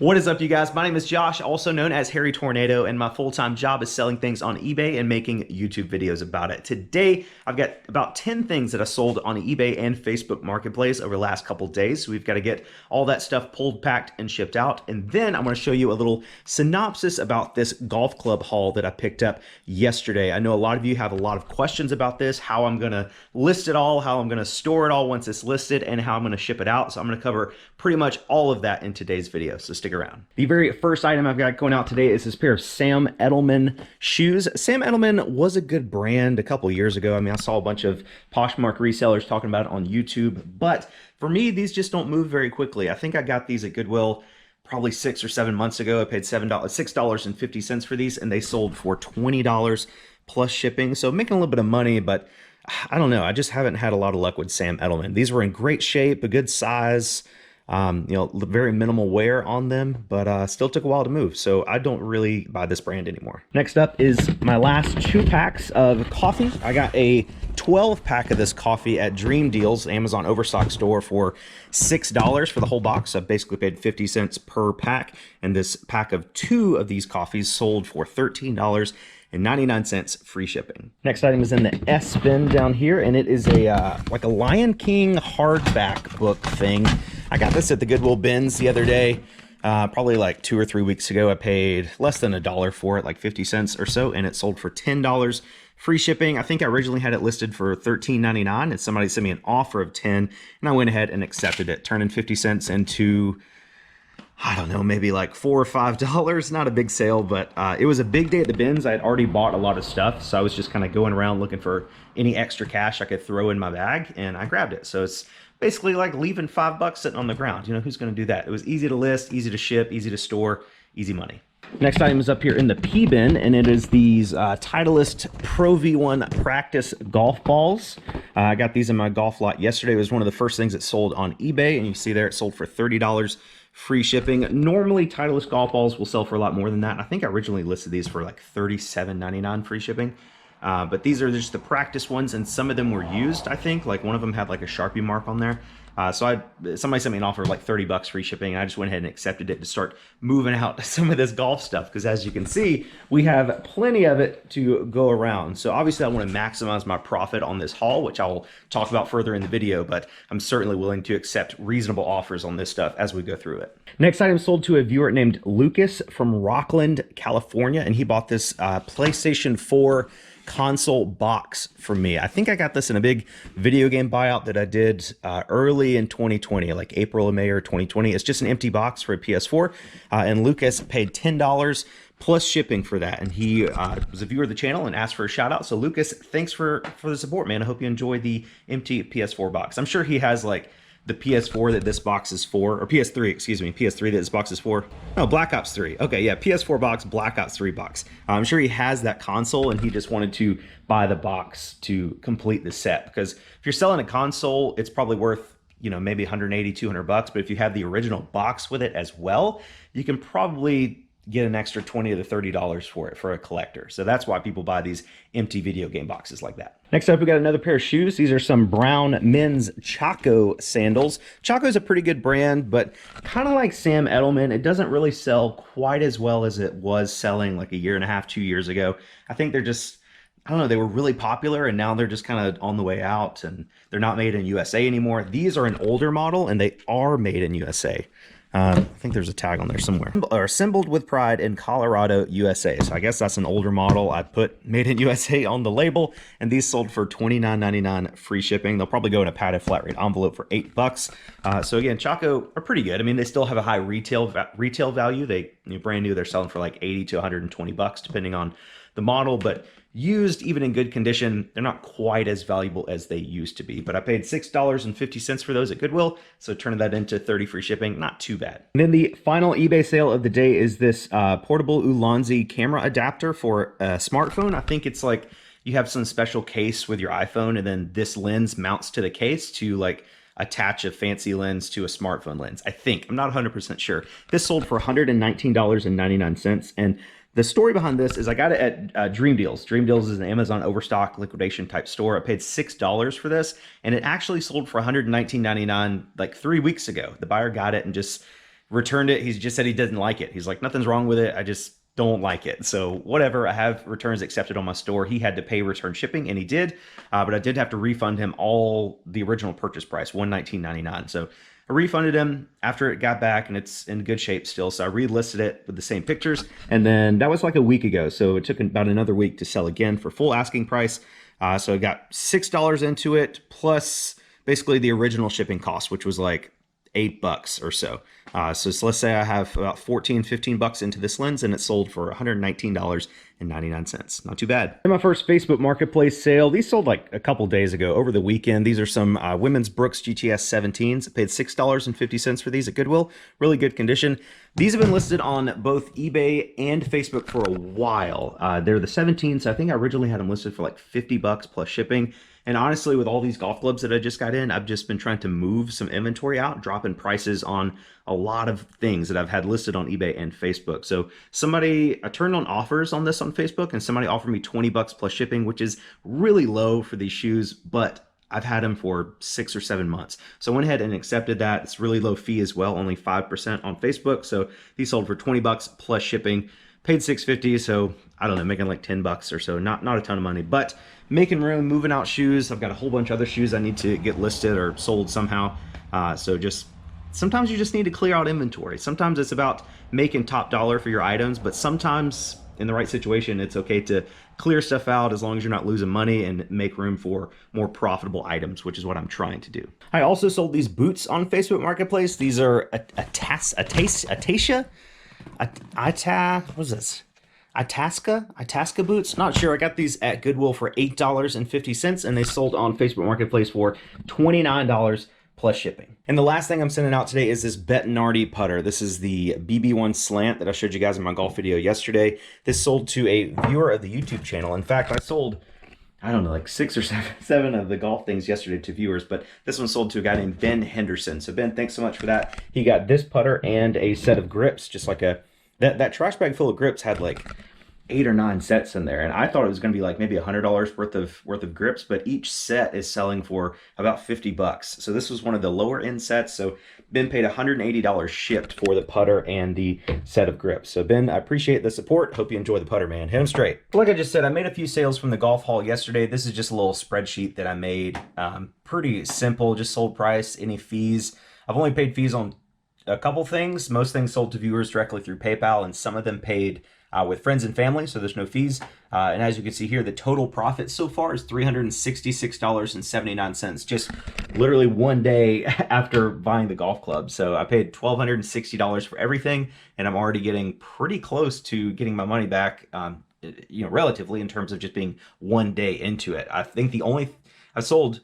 What is up, you guys? My name is Josh, also known as Hairytornado, and my full-time job is selling things on eBay and making YouTube videos about it. Today, I've got about 10 things that I sold on eBay and Facebook Marketplace over the last couple days. So we've got to get all that stuff pulled, packed, and shipped out. And then I'm going to show you a little synopsis about this golf club haul that I picked up yesterday. I know a lot of you have a lot of questions about this, how I'm going to list it all, how I'm going to store it all once it's listed, and how I'm going to ship it out. So I'm going to cover pretty much all of that in today's video. So stick around. The very first item I've got going out today is this pair of Sam Edelman shoes. Sam Edelman was a good brand a couple years ago. I mean, I saw a bunch of Poshmark resellers talking about it on YouTube, but for me, these just don't move very quickly. I think I got these at Goodwill probably 6 or 7 months ago. I paid $6.50 for these, and they sold for $20 plus shipping. So making a little bit of money, but I don't know. I just haven't had a lot of luck with Sam Edelman. These were in great shape, a good size, very minimal wear on them, but still took a while to move. So I don't really buy this brand anymore. Next up is my last 2 packs of coffee. I got a 12 pack of this coffee at Dream Deals, Amazon Overstock store, for $6 for the whole box. So I basically paid 50 cents per pack. And this pack of 2 of these coffees sold for $13.99 free shipping. Next item is in the S bin down here, and it is a like a Lion King hardback book thing. I got this at the Goodwill bins the other day, probably like 2 or 3 weeks ago. I paid less than $1 for it, like 50 cents or so, and it sold for $10 free shipping. I think I originally had it listed for $13.99, and somebody sent me an offer of $10, and I went ahead and accepted it, turning 50 cents into, I don't know, maybe like $4 or $5. Not a big sale, but it was a big day at the bins. I had already bought a lot of stuff, so I was just kind of going around looking for any extra cash I could throw in my bag, and I grabbed it. So it's basically like leaving $5 sitting on the ground. You know, who's going to do that? It was easy to list, easy to ship, easy to store, easy money. Next item is up here in the P bin, and it is these Titleist Pro V1 practice golf balls. I got these in my golf lot yesterday. It was one of the first things that sold on eBay, and you see there it sold for $30 free shipping. Normally, Titleist golf balls will sell for a lot more than that. And I think I originally listed these for like $37.99 free shipping. But these are just the practice ones, and some of them were used, I think. Like one of them had like a Sharpie mark on there. Somebody sent me an offer of like $30 free shipping, and I just went ahead and accepted it to start moving out some of this golf stuff, because as you can see, we have plenty of it to go around. So obviously I want to maximize my profit on this haul, which I'll talk about further in the video, but I'm certainly willing to accept reasonable offers on this stuff as we go through it. Next item sold to a viewer named Lucas from Rockland, California, and he bought this PlayStation 4 console box for me. I think I got this in a big video game buyout that I did early in 2020, like April or May or 2020. It's just an empty box for a PS4, and Lucas paid $10 plus shipping for that, and he was a viewer of the channel and asked for a shout out. So Lucas, thanks for the support, man. I hope you enjoy the empty PS4 box. I'm sure he has like the PS4 that this box is for, or PS3, excuse me, PS3 that this box is for. No, Black Ops 3. Okay, yeah, PS4 box, Black Ops 3 box. I'm sure he has that console, and he just wanted to buy the box to complete the set, because if you're selling a console, it's probably worth, you know, maybe 180, 200 bucks, but if you have the original box with it as well, you can probably get an extra $20 to $30 for it for a collector. So that's why people buy these empty video game boxes like that. Next up, we got another pair of shoes. These are some brown men's Chaco sandals. Chaco is a pretty good brand, but kind of like Sam Edelman, it doesn't really sell quite as well as it was selling like a year and a half, 2 years ago. I think they're just, I don't know, they were really popular, and now they're just kind of on the way out, and they're not made in USA anymore. These are an older model, and they are made in USA. I think there's a tag on there somewhere. Are assembled with pride in Colorado, USA. So I guess that's an older model. I put made in USA on the label, and these sold for $29.99 free shipping. They'll probably go in a padded flat rate envelope for $8. So again, Chaco are pretty good. I mean, they still have a high retail value. They, you know, brand new, they're selling for like 80 to 120 bucks depending on the model, but used, even in good condition, they're not quite as valuable as they used to be. But I paid $6.50 for those at Goodwill, so turning that into 30 free shipping, not too bad. And then the final eBay sale of the day is this portable Ulanzi camera adapter for a smartphone. I think it's like you have some special case with your iPhone, and then this lens mounts to the case to like attach a fancy lens to a smartphone lens. I think, I'm not 100% sure. This sold for $119.99, and the story behind this is I got it at Dream Deals. Dream Deals is an Amazon overstock liquidation type store. I paid $6 for this, and it actually sold for $119.99 like 3 weeks ago. The buyer got it and just returned it. He just said he didn't like it. He's like, nothing's wrong with it. I just don't like it. So whatever, I have returns accepted on my store. He had to pay return shipping, and he did, but I did have to refund him all the original purchase price, $119.99. So I refunded him after it got back, and it's in good shape still. So I relisted it with the same pictures, and then that was like a week ago. So it took about another week to sell again for full asking price. So I got $6 into it, plus basically the original shipping cost, which was like $8 or so. So let's say I have about 15 bucks into this lens, and it sold for $119.99. Not too bad. And my first Facebook Marketplace sale, these sold like a couple days ago over the weekend. These are some women's Brooks GTS 17s. I paid $6.50 for these at Goodwill. Really good condition. These have been listed on both eBay and Facebook for a while. They're the 17s. I think I originally had them listed for like 50 bucks plus shipping. And honestly, with all these golf clubs that I just got in, I've just been trying to move some inventory out, dropping prices on a lot of things that I've had listed on eBay and Facebook. So I turned on offers on this on Facebook, and somebody offered me 20 bucks plus shipping, which is really low for these shoes, but I've had them for 6 or 7 months. So I went ahead and accepted that. It's really low fee as well, only 5% on Facebook. So these sold for 20 bucks plus shipping. Paid $6.50, so I don't know, making like 10 bucks or so. Not a ton of money, but making room, moving out shoes. I've got a whole bunch of other shoes I need to get listed or sold somehow. So just sometimes you just need to clear out inventory. Sometimes it's about making top dollar for your items, but sometimes in the right situation, it's okay to clear stuff out as long as you're not losing money and make room for more profitable items, which is what I'm trying to do. I also sold these boots on Facebook Marketplace. These are Itasca boots. Not sure. I got these at Goodwill for $8.50, and they sold on Facebook Marketplace for $29 plus shipping. And the last thing I'm sending out today is this Bettinardi putter. This is the BB1 slant that I showed you guys in my golf video yesterday. This sold to a viewer of the YouTube channel. In fact, I sold, I don't know, like 6 or 7 of the golf things yesterday to viewers, but this one sold to a guy named Ben Henderson. So Ben, thanks so much for that. He got this putter and a set of grips, just like that trash bag full of grips had like 8 or 9 sets in there, and I thought it was going to be like maybe $100 worth of grips, but each set is selling for about 50 bucks. So this was one of the lower end sets. So Ben paid $180 shipped for the putter and the set of grips. So Ben, I appreciate the support. Hope you enjoy the putter, man. Hit them straight. Like I just said, I made a few sales from the golf haul yesterday. This is just a little spreadsheet that I made. Pretty simple, just sold price, any fees. I've only paid fees on a couple things. Most things sold to viewers directly through PayPal, and some of them paid with friends and family, so there's no fees. And as you can see here, the total profit so far is $366.79, just literally one day after buying the golf club. So I paid $1,260 for everything, and I'm already getting pretty close to getting my money back, relatively, in terms of just being one day into it. I think I sold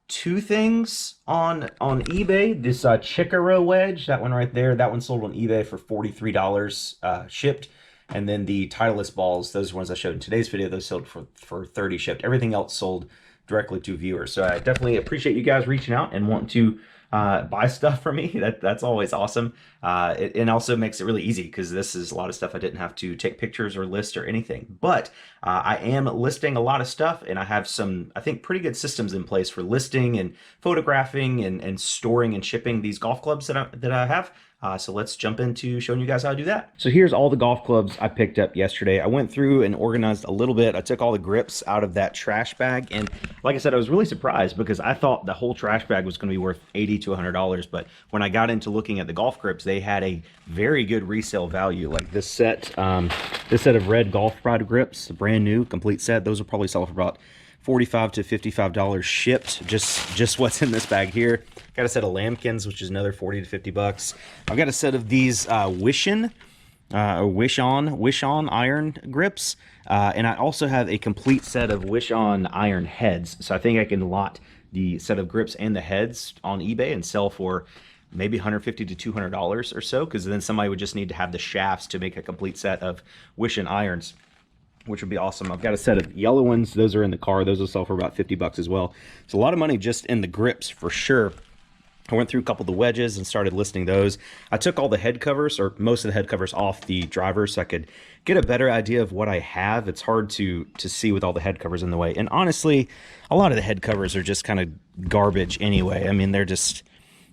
2 things on eBay. This Chikara wedge, that one right there, that one sold on eBay for $43 shipped. And then the Titleist balls, those ones I showed in today's video, those sold for $30 shipped. Everything else sold directly to viewers. So I definitely appreciate you guys reaching out and wanting to buy stuff from me. That's always awesome. It also makes it really easy, because this is a lot of stuff I didn't have to take pictures or list or anything. But I am listing a lot of stuff, and I have some, I think, pretty good systems in place for listing and photographing and storing and shipping these golf clubs that I have. So let's jump into showing you guys how to do that. So here's all the golf clubs I picked up yesterday. I went through and organized a little bit. I took all the grips out of that trash bag. And like I said, I was really surprised, because I thought the whole trash bag was going to be worth $80 to $100. But when I got into looking at the golf grips, they had a very good resale value. Like this set of red golf pride grips, brand new, complete set. Those will probably sell for about $45 to $55 shipped. Just what's in this bag here. Got a set of lambkins, which is another 40 to 50 bucks. I've got a set of these Wish On iron grips, and I also have a complete set of Wish On iron heads. So I think I can lot the set of grips and the heads on eBay and sell for maybe $150 to $200 or so, because then somebody would just need to have the shafts to make a complete set of Wish On irons, which would be awesome. I've got a set of yellow ones. Those are in the car. Those will sell for about 50 bucks as well. It's a lot of money just in the grips for sure. I went through a couple of the wedges and started listing those. I took all the head covers, or most of the head covers, off the drivers so I could get a better idea of what I have. It's hard to see with all the head covers in the way. And honestly, a lot of the head covers are just kind of garbage anyway. I mean, they're just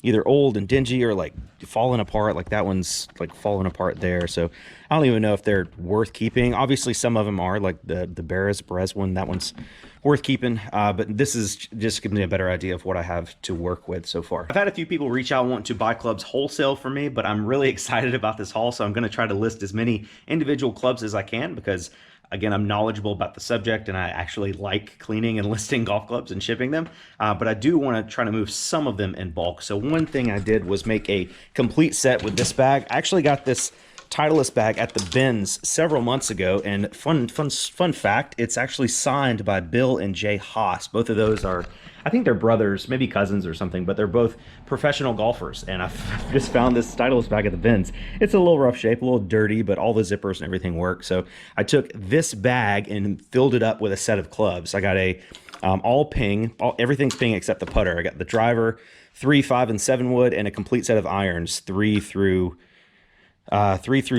either old and dingy or like falling apart. Like that one's like falling apart there. So I don't even know if they're worth keeping. Obviously some of them are, like the Perez one, that one's worth keeping. But this is just giving me a better idea of what I have to work with so far. I've had a few people reach out wanting to buy clubs wholesale for me, but I'm really excited about this haul. So I'm going to try to list as many individual clubs as I can, because again, I'm knowledgeable about the subject and I actually like cleaning and listing golf clubs and shipping them. But I do want to try to move some of them in bulk. So one thing I did was make a complete set with this bag. I actually got this Titleist bag at the bins several months ago, and fun fact, it's actually signed by Bill and Jay Haas. Both of those are, I think they're brothers, maybe cousins or something, but they're both professional golfers. And I've just found this Titleist bag at the bins. It's a little rough shape, a little dirty, but all the zippers and everything work. So I took this bag and filled it up with a set of clubs. I got a all ping, everything's ping except the putter. I got the driver, 3, 5, and 7 wood, and a complete set of irons, 3 through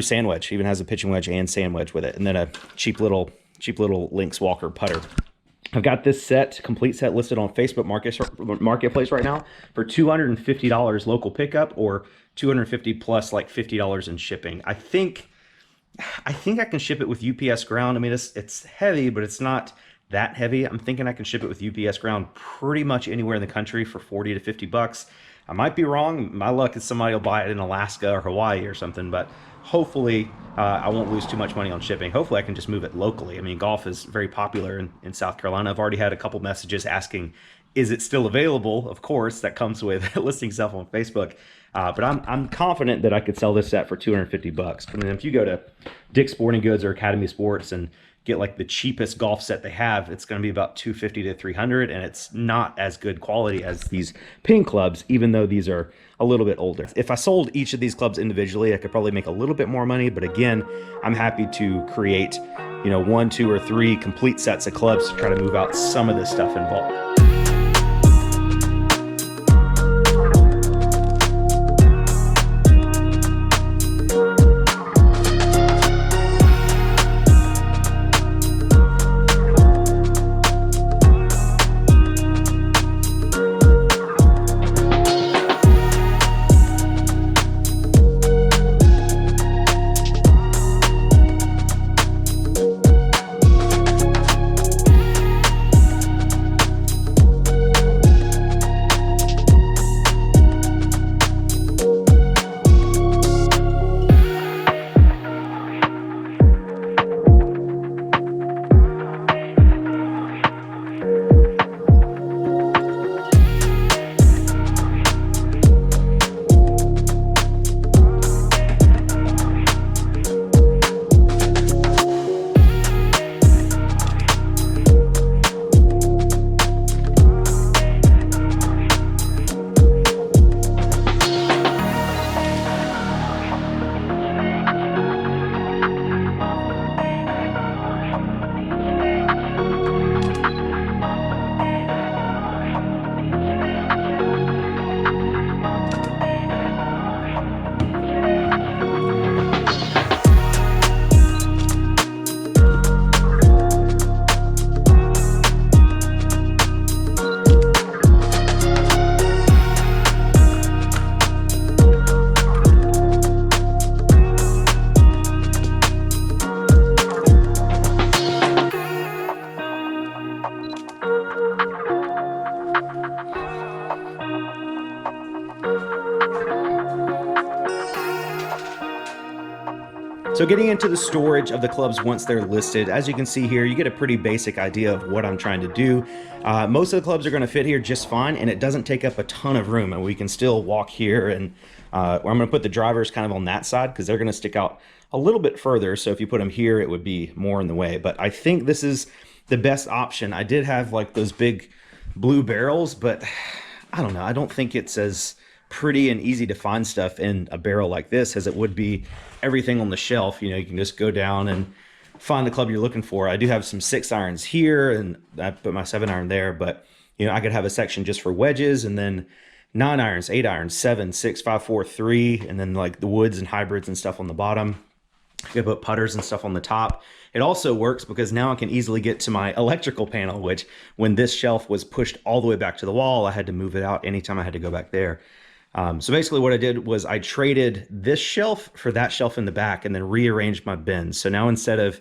sand wedge. Even has a pitching wedge and sand wedge with it, and then a cheap little Lynx Walker putter. I've got this complete set listed on Facebook Marketplace right now for $250 local pickup, or $250 plus like $50 in shipping. I think I can ship it with UPS ground. I mean, it's heavy, but it's not that heavy. I'm thinking I can ship it with UPS ground pretty much anywhere in the country for 40 to 50 bucks. I might be wrong. My luck is somebody will buy it in Alaska or Hawaii or something, but hopefully I won't lose too much money on shipping. Hopefully I can just move it locally. I mean, golf is very popular in South Carolina. I've already had a couple messages asking, is it still available? Of course, that comes with listing stuff on Facebook. But I'm confident that I could sell this set for 250 bucks. I mean, if you go to Dick's Sporting Goods or Academy Sports and get like the cheapest golf set they have, it's going to be about 250 to 300, and it's not as good quality as these ping clubs, even though these are a little bit older. If I sold each of these clubs individually, I could probably make a little bit more money, but again, I'm happy to create, 1, 2, or 3 complete sets of clubs to try to move out some of this stuff in bulk. So getting into the storage of the clubs once they're listed, as you can see here, you get a pretty basic idea of what I'm trying to do. Most of the clubs are going to fit here just fine, and it doesn't take up a ton of room, and we can still walk here. And I'm going to put the drivers kind of on that side because they're going to stick out a little bit further. So if you put them here, it would be more in the way. But I think this is the best option. I did have like those big blue barrels, but I don't know. I don't think it's as pretty and easy to find stuff in a barrel like this as it would be everything on the shelf. You can just go down and find the club you're looking for. I do have some 6 irons here, and I put my 7 iron there, but I could have a section just for wedges, and then 9 irons, 8 irons, 7, 6, 5, 4, 3, and then like the woods and hybrids and stuff on the bottom. I could put putters and stuff on the top. It also works because now I can easily get to my electrical panel, which when this shelf was pushed all the way back to the wall, I had to move it out anytime I had to go back there. So basically what I did was I traded this shelf for that shelf in the back and then rearranged my bins. So now instead of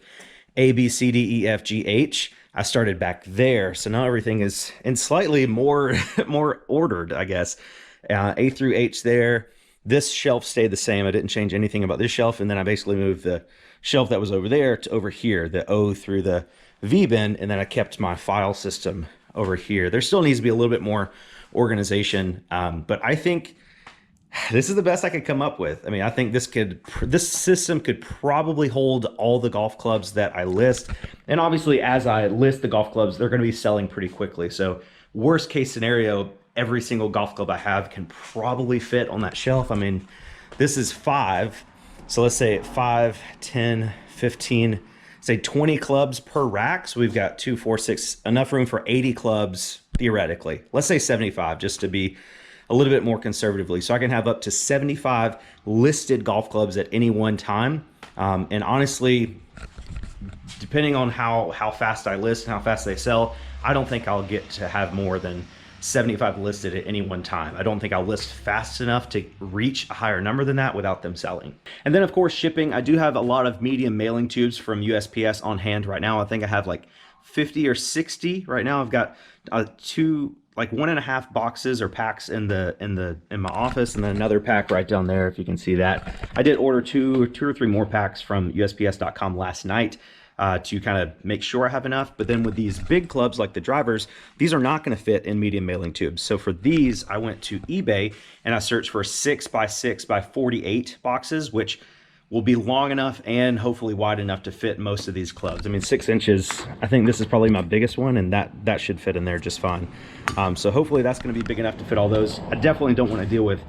A, B, C, D, E, F, G, H, I started back there. So now everything is in slightly more, more ordered, I guess. A through H there. This shelf stayed the same. I didn't change anything about this shelf. And then I basically moved the shelf that was over there to over here, the O through the V bin. And then I kept my file system over here. There still needs to be a little bit more organization. But I think this is the best I could come up with. I mean, I think this system could probably hold all the golf clubs that I list. And obviously, as I list the golf clubs, they're going to be selling pretty quickly. So worst case scenario, every single golf club I have can probably fit on that shelf. I mean, this is 5. So let's say 5, 10, 15, say 20 clubs per rack. So we've got 2, 4, 6, enough room for 80 clubs theoretically. Let's say 75 just to be a little bit more conservatively. So I can have up to 75 listed golf clubs at any one time. And honestly, depending on how fast I list and how fast they sell, I don't think I'll get to have more than 75 listed at any one time. I don't think I'll list fast enough to reach a higher number than that without them selling. And then of course, shipping. I do have a lot of medium mailing tubes from USPS on hand right now. I think I have like 50 or 60 right now. I've got 2, like 1.5 boxes or packs in my office, and then another pack right down there, if you can see that. I did order 2 or 3 more packs from USPS.com last night to kind of make sure I have enough. But then with these big clubs like the drivers, these are not going to fit in medium mailing tubes. So for these, I went to eBay and I searched for 6x6x48 boxes, which will be long enough and hopefully wide enough to fit most of these clubs. I mean, 6 inches, I think this is probably my biggest one, and that should fit in there just fine. So hopefully that's gonna be big enough to fit all those. I definitely don't wanna deal with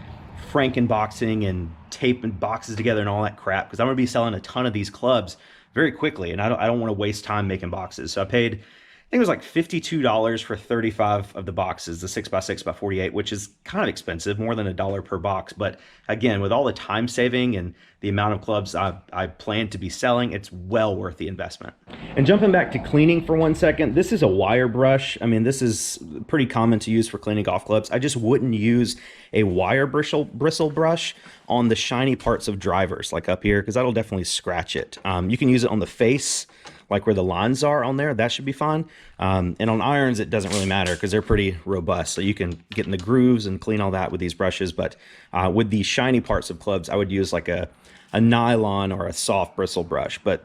frankenboxing and taping boxes together and all that crap, because I'm gonna be selling a ton of these clubs very quickly, and I don't wanna waste time making boxes. So I paid, I think it was like $52 for 35 of the boxes, the 6x6x48, which is kind of expensive, more than $1 per box. But again, with all the time saving and the amount of clubs I plan to be selling, it's well worth the investment. And jumping back to cleaning for 1 second, this is a wire brush. I mean, this is pretty common to use for cleaning golf clubs. I just wouldn't use a wire bristle brush on the shiny parts of drivers, like up here, because that'll definitely scratch it. You can use it on the face, like where the lines are on there, that should be fine. And on irons, it doesn't really matter because they're pretty robust. So you can get in the grooves and clean all that with these brushes. But with the shiny parts of clubs, I would use like a nylon or a soft bristle brush, but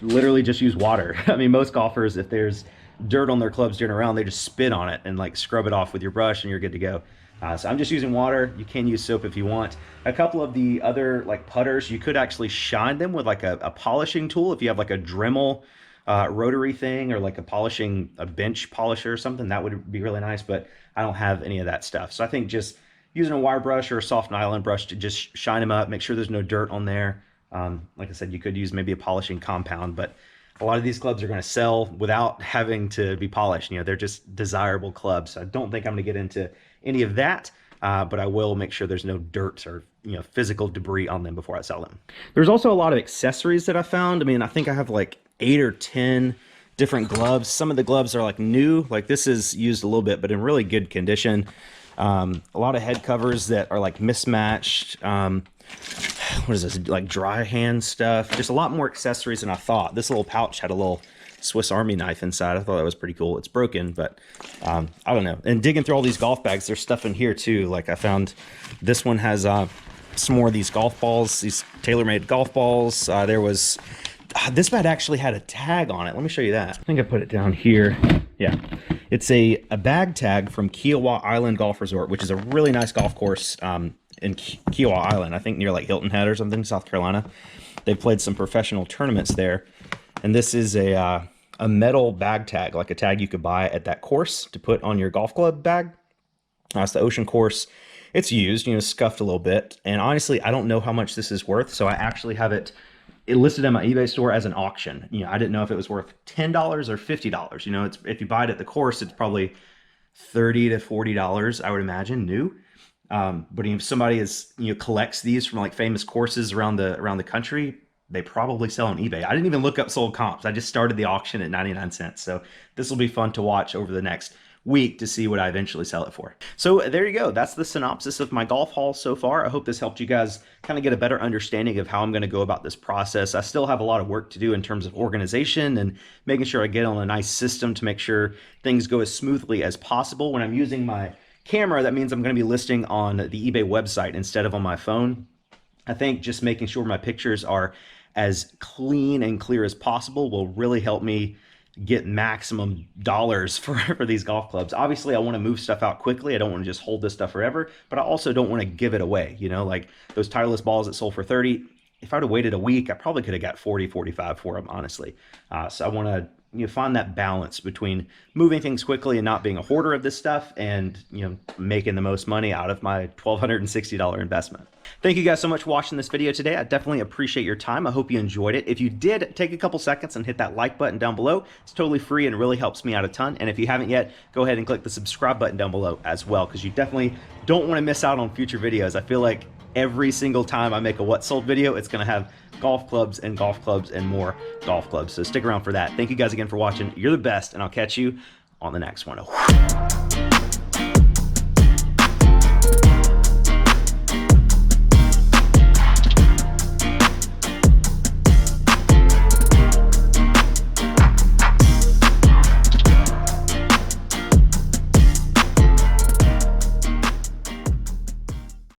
literally just use water. I mean, most golfers, if there's dirt on their clubs during a round, they just spit on it and like scrub it off with your brush and you're good to go. So I'm just using water. You can use soap if you want. A couple of the other like putters, you could actually shine them with like a polishing tool. If you have like a Dremel rotary thing or like a bench polisher or something, that would be really nice, but I don't have any of that stuff. So I think just using a wire brush or a soft nylon brush to just shine them up, make sure there's no dirt on there. Like I said, you could use maybe a polishing compound, but a lot of these clubs are going to sell without having to be polished. You know, they're just desirable clubs. So I don't think I'm going to get into any of that, but I will make sure there's no dirt or physical debris on them before I sell them. There's also a lot of accessories that I found. I mean, I think I have like 8 or 10 different gloves. Some of the gloves are like new, like this is used a little bit, but in really good condition. A lot of head covers that are like mismatched. What is this, like dry hand stuff? Just a lot more accessories than I thought. This little pouch had a little Swiss Army knife inside. I thought that was pretty cool. It's broken, but I don't know. And digging through all these golf bags, there's stuff in here too. Like I found this one has some more of these golf balls, these tailor-made golf balls. There was, this bag actually had a tag on it. Let me show you that. I think I put it down here. Yeah. It's a bag tag from Kiowa Island Golf Resort, which is a really nice golf course in Kiowa Island, I think near like Hilton Head or something, South Carolina. They've played some professional tournaments there. And this is a metal bag tag, like a tag you could buy at that course to put on your golf club bag. It's the Ocean course. It's used, scuffed a little bit. And honestly, I don't know how much this is worth. So I actually have it listed in my eBay store as an auction. I didn't know if it was worth $10 or $50. It's, if you buy it at the course, it's probably $30 to $40, I would imagine, new. But if somebody is, collects these from like famous courses around the country, they probably sell on eBay. I didn't even look up sold comps. I just started the auction at 99 cents. So this will be fun to watch over the next week to see what I eventually sell it for. So there you go. That's the synopsis of my golf haul so far. I hope this helped you guys kind of get a better understanding of how I'm going to go about this process. I still have a lot of work to do in terms of organization and making sure I get on a nice system to make sure things go as smoothly as possible. When I'm using my camera, that means I'm going to be listing on the eBay website instead of on my phone. I think just making sure my pictures are as clean and clear as possible will really help me get maximum dollars for these golf clubs. Obviously, I want to move stuff out quickly. I don't want to just hold this stuff forever, but I also don't want to give it away. You know, like those Titleist balls that sold for 30, if I'd have waited a week, I probably could have got 40, 45 for them, honestly. So I want to find that balance between moving things quickly and not being a hoarder of this stuff, and making the most money out of my $1,260 investment. Thank you guys so much for watching this video today. I definitely appreciate your time. I hope you enjoyed it. If you did, take a couple seconds and hit that like button down below. It's totally free and really helps me out a ton. And if you haven't yet, go ahead and click the subscribe button down below as well, because you definitely don't want to miss out on future videos. I feel like every single time I make a what sold video, it's going to have golf clubs and more golf clubs. So stick around for that. Thank you guys again for watching. You're the best, and I'll catch you on the next one.